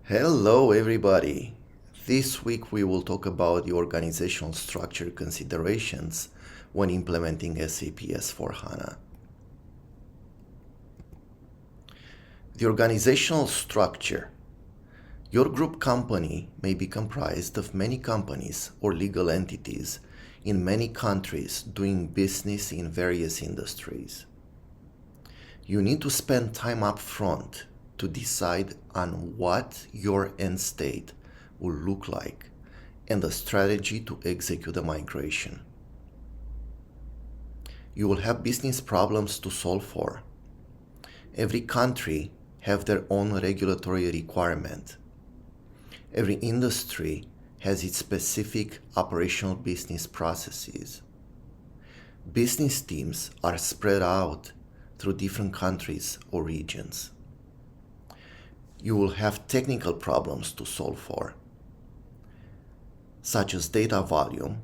Hello, everybody. This week we will talk about the organizational structure considerations when implementing SAP S4 HANA. The organizational structure. Your group company may be comprised of many companies or legal entities in many countries doing business in various industries. You need to spend time up front to decide on what your end state will look like and the strategy to execute the migration. You will have business problems to solve for. Every country have their own regulatory requirement. Every industry has its specific operational business processes. Business teams are spread out through different countries or regions. You will have technical problems to solve for, such as data volume.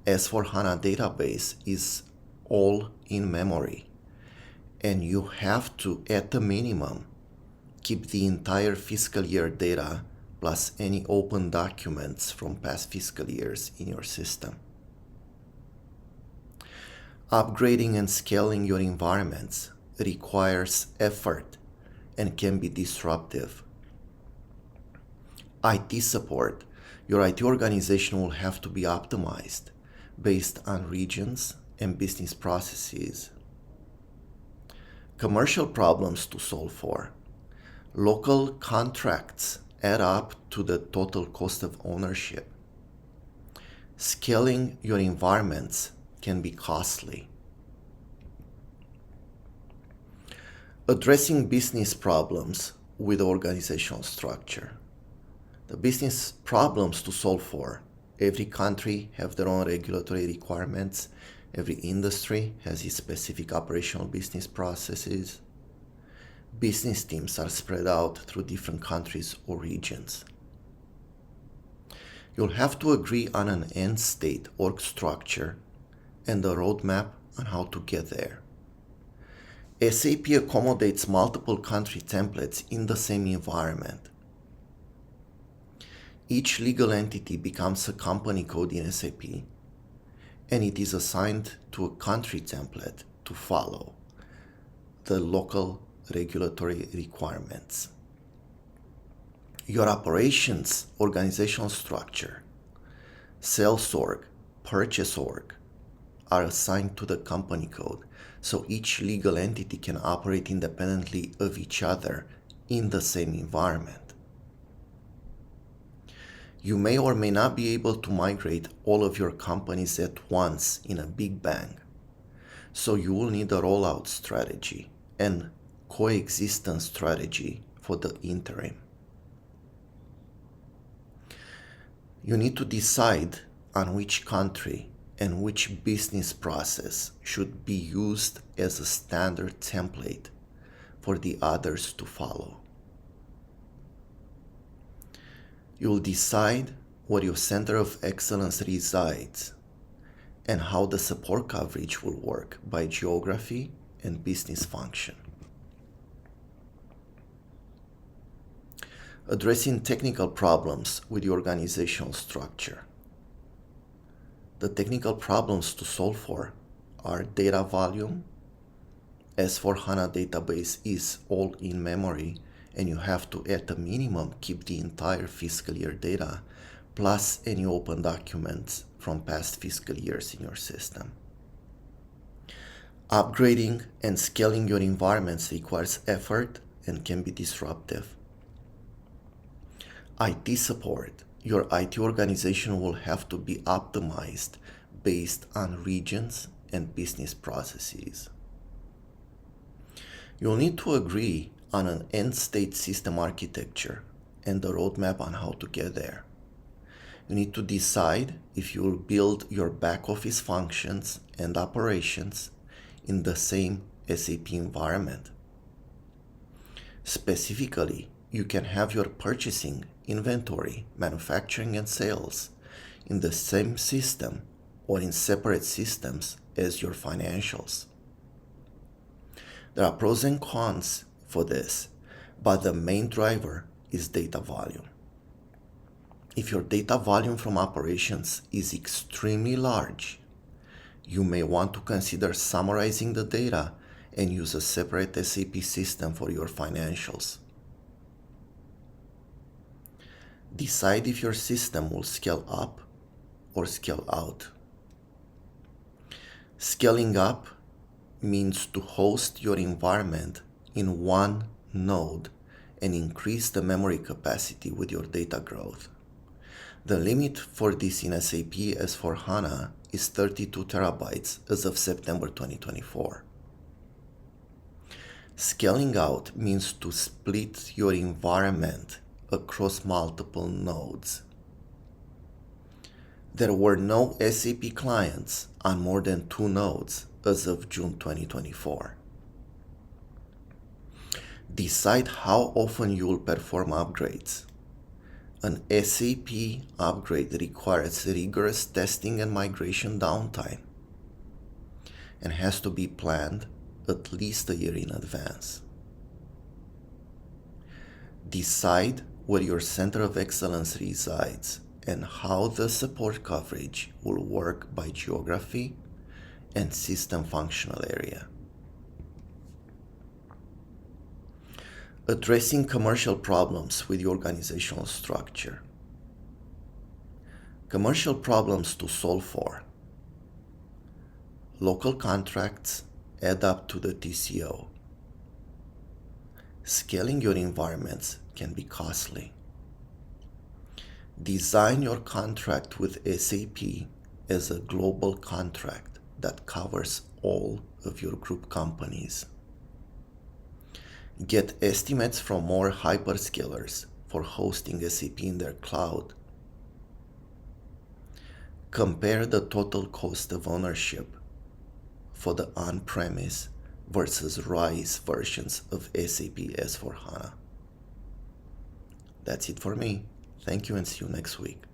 S4 HANA database is all in memory, and you have to, at the minimum, keep the entire fiscal year data plus any open documents from past fiscal years in your system. Upgrading and scaling your environments requires effort and can be disruptive. IT support. Your IT organization will have to be optimized based on regions and business processes. Commercial problems to solve for. Local contracts add up to the total cost of ownership. Scaling your environments can be costly. Addressing business problems with organizational structure. The business problems to solve for. Every country have their own regulatory requirements. Every industry has its specific operational business processes. Business teams are spread out through different countries or regions. You'll have to agree on an end state org structure and a roadmap on how to get there. SAP accommodates multiple country templates in the same environment. Each legal entity becomes a company code in SAP, and it is assigned to a country template to follow the local regulatory requirements. Your operations organizational structure, sales org, purchase org, are assigned to the company code, so each legal entity can operate independently of each other in the same environment. You may or may not be able to migrate all of your companies at once in a big bang, so you will need a rollout strategy and coexistence strategy for the interim. You need to decide on which country and which business process should be used as a standard template for the others to follow. You'll decide where your center of excellence resides and how the support coverage will work by geography and business function. Addressing technical problems with the organizational structure. The technical problems to solve for are data volume. S4 HANA database is all in memory, and you have to, at the minimum, keep the entire fiscal year data plus any open documents from past fiscal years in your system. Upgrading and scaling your environments requires effort and can be disruptive. IT support. Your IT organization will have to be optimized based on regions and business processes. You'll need to agree on an end state system architecture and the roadmap on how to get there. You need to decide if you will build your back office functions and operations in the same SAP environment. Specifically, you can have your purchasing, inventory, manufacturing, and sales in the same system or in separate systems as your financials. There are pros and cons for this, but the main driver is data volume. If your data volume from operations is extremely large, you may want to consider summarizing the data and use a separate SAP system for your financials. Decide if your system will scale up or scale out. Scaling up means to host your environment in one node and increase the memory capacity with your data growth. The limit for this in SAP S4 HANA is 32 terabytes as of September 2024. Scaling out means to split your environment across multiple nodes. There were no SAP clients on more than 2 nodes as of June 2024. Decide how often you will perform upgrades. An SAP upgrade requires rigorous testing and migration downtime and has to be planned at least a year in advance. Decide where your center of excellence resides and how the support coverage will work by geography and system functional area. Addressing commercial problems with the organizational structure. Commercial problems to solve for. Local contracts add up to the TCO. Scaling your environments can be costly. Design your contract with SAP as a global contract that covers all of your group companies. Get estimates from more hyperscalers for hosting SAP in their cloud. Compare the total cost of ownership for the on-premise versus RISE versions of SAP S4 HANA. That's it for me. Thank you and see you next week.